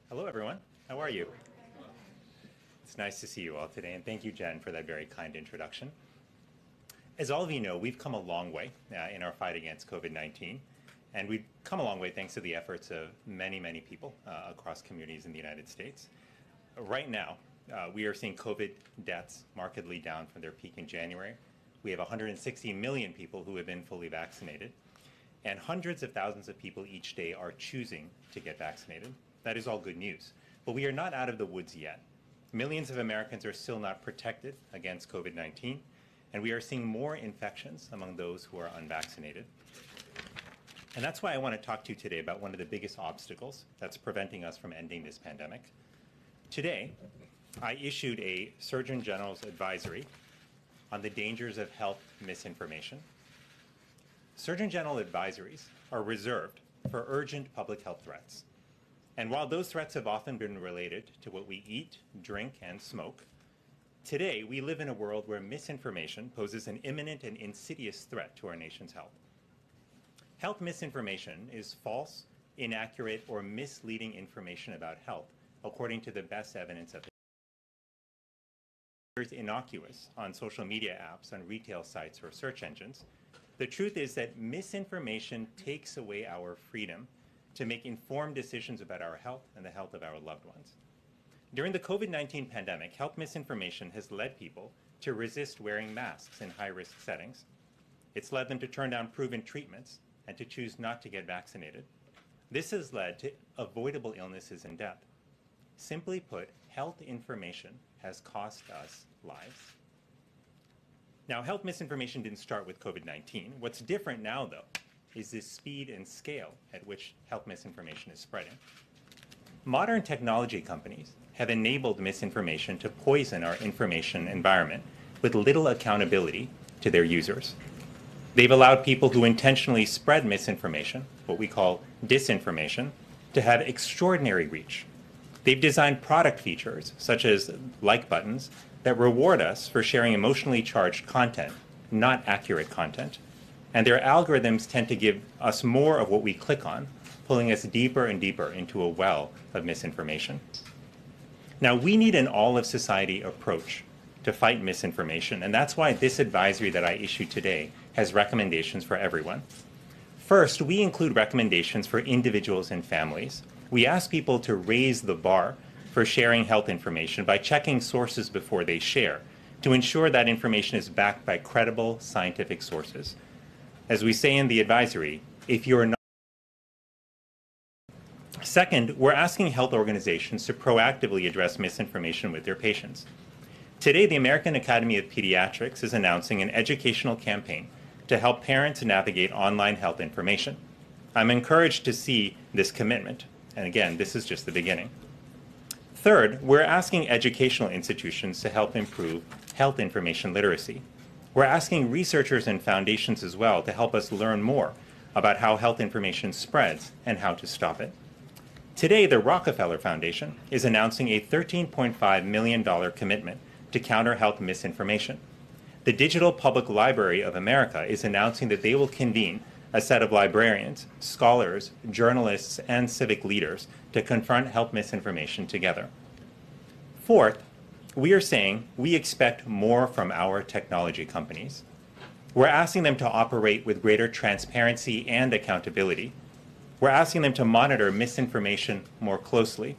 Hello, everyone. How are you? It's nice to see you all today, and thank you, Jen, for that very kind introduction. As all of you know, we've come a long way in our fight against COVID-19, and we've come a long way thanks to the efforts of many, many people across communities in the United States. Right now, we are seeing COVID deaths markedly down from their peak in January. We have 160 million people who have been fully vaccinated, and hundreds of thousands of people each day are choosing to get vaccinated. That is all good news. But we are not out of the woods yet. Millions of Americans are still not protected against COVID-19, and we are seeing more infections among those who are unvaccinated. And that's why I want to talk to you today about one of the biggest obstacles that's preventing us from ending this pandemic. Today, I issued a Surgeon General's advisory on the dangers of health misinformation. Surgeon General advisories are reserved for urgent public health threats. And while those threats have often been related to what we eat, drink, and smoke, today we live in a world where misinformation poses an imminent and insidious threat to our nation's health. Health misinformation is false, inaccurate, or misleading information about health, according to the best evidence of it. It's innocuous on social media apps, on retail sites, or search engines. The truth is that misinformation takes away our freedom to make informed decisions about our health and the health of our loved ones. During the COVID-19 pandemic, health misinformation has led people to resist wearing masks in high-risk settings. It's led them to turn down proven treatments and to choose not to get vaccinated. This has led to avoidable illnesses and death. Simply put, health information has cost us lives. Now, health misinformation didn't start with COVID-19. What's different now, though, is the speed and scale at which health misinformation is spreading. Modern technology companies have enabled misinformation to poison our information environment with little accountability to their users. They've allowed people who intentionally spread misinformation, what we call disinformation, to have extraordinary reach. They've designed product features, such as like buttons, that reward us for sharing emotionally charged content, not accurate content. And their algorithms tend to give us more of what we click on, pulling us deeper and deeper into a well of misinformation. Now, we need an all-of-society approach to fight misinformation, and that's why this advisory that I issued today has recommendations for everyone. First, we include recommendations for individuals and families. We ask people to raise the bar for sharing health information by checking sources before they share, to ensure that information is backed by credible scientific sources. As we say in the advisory, if you're not. Second, we're asking health organizations to proactively address misinformation with their patients. Today, the American Academy of Pediatrics is announcing an educational campaign to help parents navigate online health information. I'm encouraged to see this commitment, and again, this is just the beginning. Third, we're asking educational institutions to help improve health information literacy. We're asking researchers and foundations as well to help us learn more about how health information spreads and how to stop it. Today, the Rockefeller Foundation is announcing a $13.5 million commitment to counter health misinformation. The Digital Public Library of America is announcing that they will convene a set of librarians, scholars, journalists, and civic leaders to confront health misinformation together. Fourth, we are saying we expect more from our technology companies. We're asking them to operate with greater transparency and accountability. We're asking them to monitor misinformation more closely.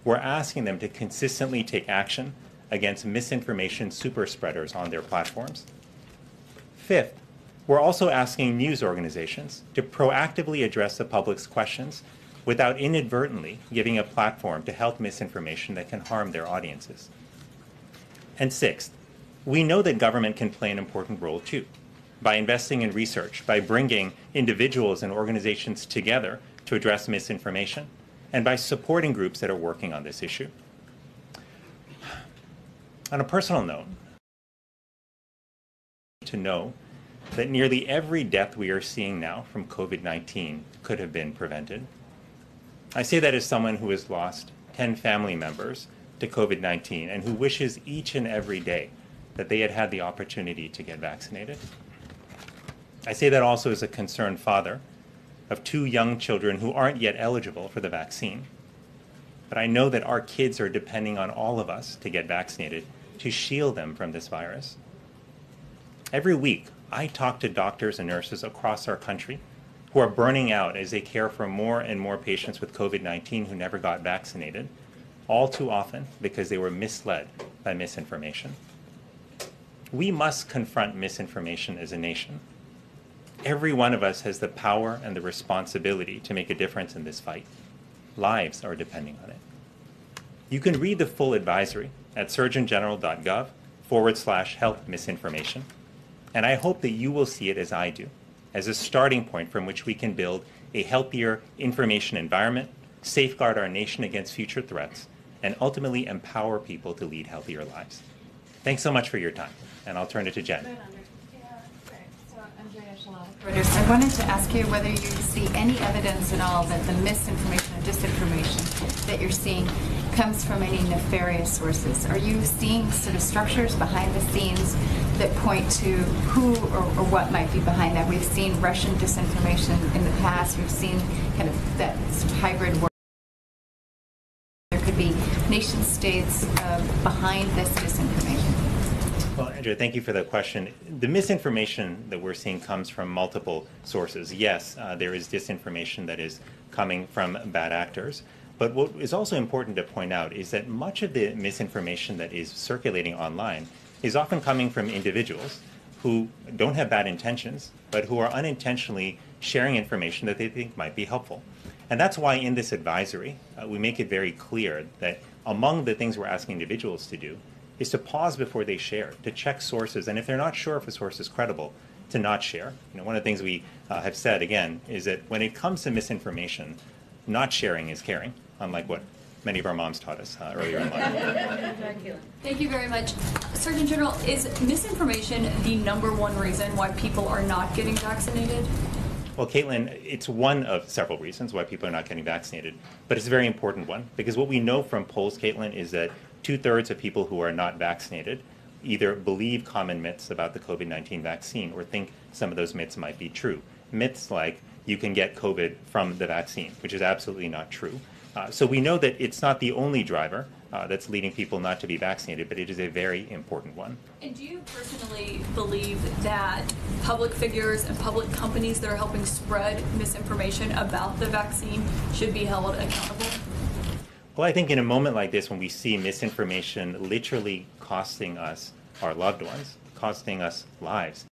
We're asking them to consistently take action against misinformation super spreaders on their platforms. Fifth, we're also asking news organizations to proactively address the public's questions without inadvertently giving a platform to health misinformation that can harm their audiences. And sixth, we know that government can play an important role too, by investing in research, by bringing individuals and organizations together to address misinformation, and by supporting groups that are working on this issue. On a personal note, to know that nearly every death we are seeing now from COVID-19 could have been prevented. I say that as someone who has lost 10 family members to COVID-19 and who wishes each and every day that they had had the opportunity to get vaccinated. I say that also as a concerned father of 2 young children who aren't yet eligible for the vaccine. but I know that our kids are depending on all of us to get vaccinated to shield them from this virus. Every week, I talk to doctors and nurses across our country who are burning out as they care for more and more patients with COVID-19 who never got vaccinated, all too often because they were misled by misinformation. We must confront misinformation as a nation. Every one of us has the power and the responsibility to make a difference in this fight. Lives are depending on it. You can read the full advisory at surgeongeneral.gov/health misinformation. And I hope that you will see it as I do, as a starting point from which we can build a healthier information environment, safeguard our nation against future threats, and ultimately empower people to lead healthier lives. Thanks so much for your time, and I'll turn it to Jen. I wanted to ask you whether you see any evidence at all that the misinformation or disinformation that you're seeing comes from any nefarious sources. Are you seeing sort of structures behind the scenes that point to who or what might be behind that? We've seen Russian disinformation in the past. We've seen kind of that hybrid war. There could be nation states behind this disinformation. Well, Andrea, thank you for the question. The misinformation that we're seeing comes from multiple sources. Yes, there is disinformation that is coming from bad actors. But what is also important to point out is that much of the misinformation that is circulating online is often coming from individuals who don't have bad intentions, but who are unintentionally sharing information that they think might be helpful. And that's why in this advisory, we make it very clear that among the things we're asking individuals to do is to pause before they share, to check sources, and if they're not sure if a source is credible, to not share. One of the things we have said, again, is that when it comes to misinformation, not sharing is caring, unlike what many of our moms taught us earlier in life. Thank you very much. Surgeon General, is misinformation the #1 reason why people are not getting vaccinated? Well, Caitlin, it's one of several reasons why people are not getting vaccinated, but it's a very important one, because what we know from polls, Caitlin, is that 2/3 of people who are not vaccinated either believe common myths about the COVID-19 vaccine or think some of those myths might be true. Myths like you can get COVID from the vaccine, which is absolutely not true. So we know that it's not the only driver that's leading people not to be vaccinated, but it is a very important one. And do you personally believe that public figures and public companies that are helping spread misinformation about the vaccine should be held accountable? Well, I think in a moment like this, when we see misinformation literally costing us our loved ones, costing us lives,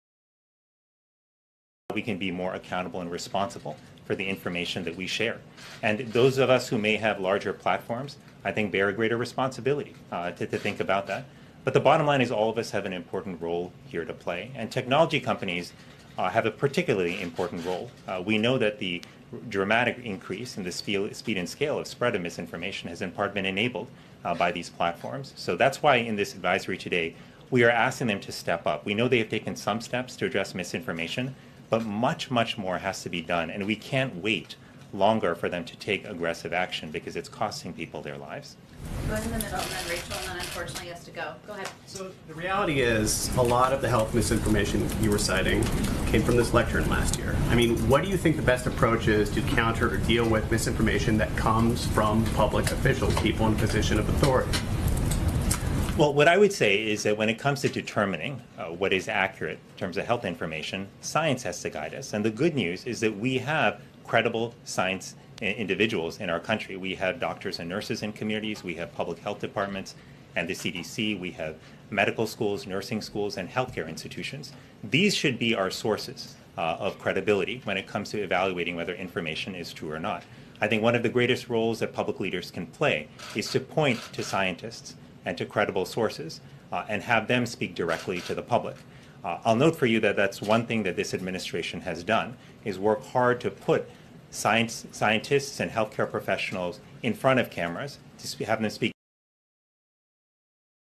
we can be more accountable and responsible for the information that we share. And those of us who may have larger platforms, I think, bear a greater responsibility to think about that. But the bottom line is all of us have an important role here to play. And technology companies have a particularly important role. We know that the dramatic increase in the speed and scale of spread of misinformation has in part been enabled by these platforms. So that's why in this advisory today, we are asking them to step up. We know they have taken some steps to address misinformation, but much, much more has to be done. And we can't wait longer for them to take aggressive action because it's costing people their lives. Go ahead in the middle, and then Rachel, and then unfortunately has to go. Go ahead. So the reality is a lot of the health misinformation you were citing came from this lectern last year. I mean, what do you think the best approach is to counter or deal with misinformation that comes from public officials, people in a position of authority? Well, what I would say is that when it comes to determining what is accurate in terms of health information, science has to guide us. And the good news is that we have credible science individuals in our country. We have doctors and nurses in communities. We have public health departments and the CDC. We have medical schools, nursing schools, and healthcare institutions. These should be our sources of credibility when it comes to evaluating whether information is true or not. I think one of the greatest roles that public leaders can play is to point to scientists and to credible sources and have them speak directly to the public. I'll note for you that that's one thing that this administration has done, is work hard to put scientists and healthcare professionals in front of cameras to have them speak.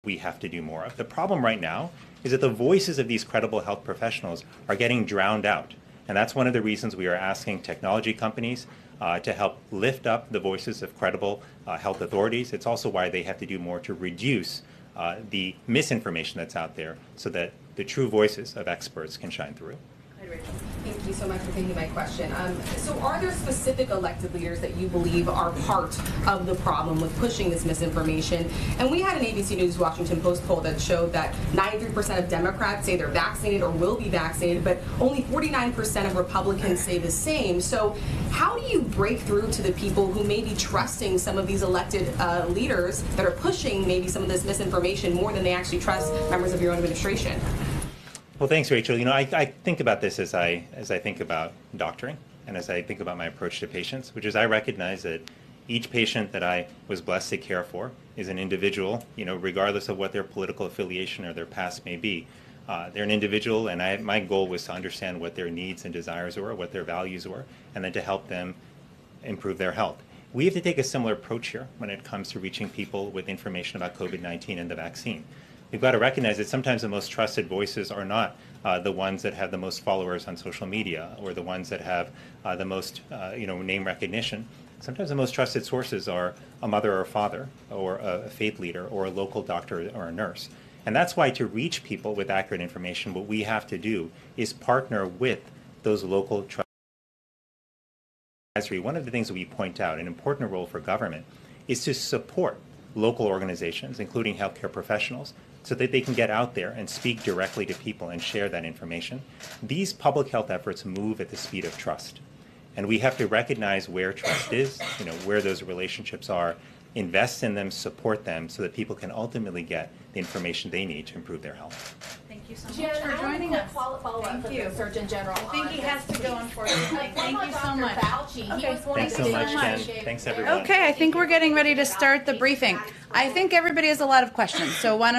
We have to do more of. The problem right now is that the voices of these credible health professionals are getting drowned out. And that's one of the reasons we are asking technology companies to help lift up the voices of credible health authorities. It's also why they have to do more to reduce the misinformation that's out there so that the true voices of experts can shine through. Go ahead, Rachel. Thank you so much for taking my question. So are there specific elected leaders that you believe are part of the problem with pushing this misinformation? And we had an ABC News Washington Post poll that showed that 93% of Democrats say they're vaccinated or will be vaccinated, but only 49% of Republicans say the same. So how do you break through to the people who may be trusting some of these elected leaders that are pushing maybe some of this misinformation more than they actually trust members of your own administration? Well, thanks, Rachel. You know, I think about this as I think about doctoring and as I think about my approach to patients, which is I recognize that each patient that I was blessed to care for is an individual, you know, regardless of what their political affiliation or their past may be. They're an individual, and my goal was to understand what their needs and desires were, what their values were, and then to help them improve their health. We have to take a similar approach here when it comes to reaching people with information about COVID-19 and the vaccine. We've got to recognize that sometimes the most trusted voices are not the ones that have the most followers on social media or the ones that have the most name recognition. Sometimes the most trusted sources are a mother or a father or a faith leader or a local doctor or a nurse. And that's why to reach people with accurate information, what we have to do is partner with those local trusted. One of the things that we point out, an important role for government, is to support local organizations, including healthcare professionals, so that they can get out there and speak directly to people and share that information. These public health efforts move at the speed of trust. And we have to recognize where trust is, where those relationships are, invest in them, support them, so that people can ultimately get the information they need to improve their health. Thank you so much Jen, for joining us. Thank Thank you. you, Surgeon General. I think he has to go, unfortunately. Thank you so much. Thanks so much, Jen. Thanks, everyone. Okay, I think we're getting ready to start the briefing. I think everybody has a lot of questions, so why don't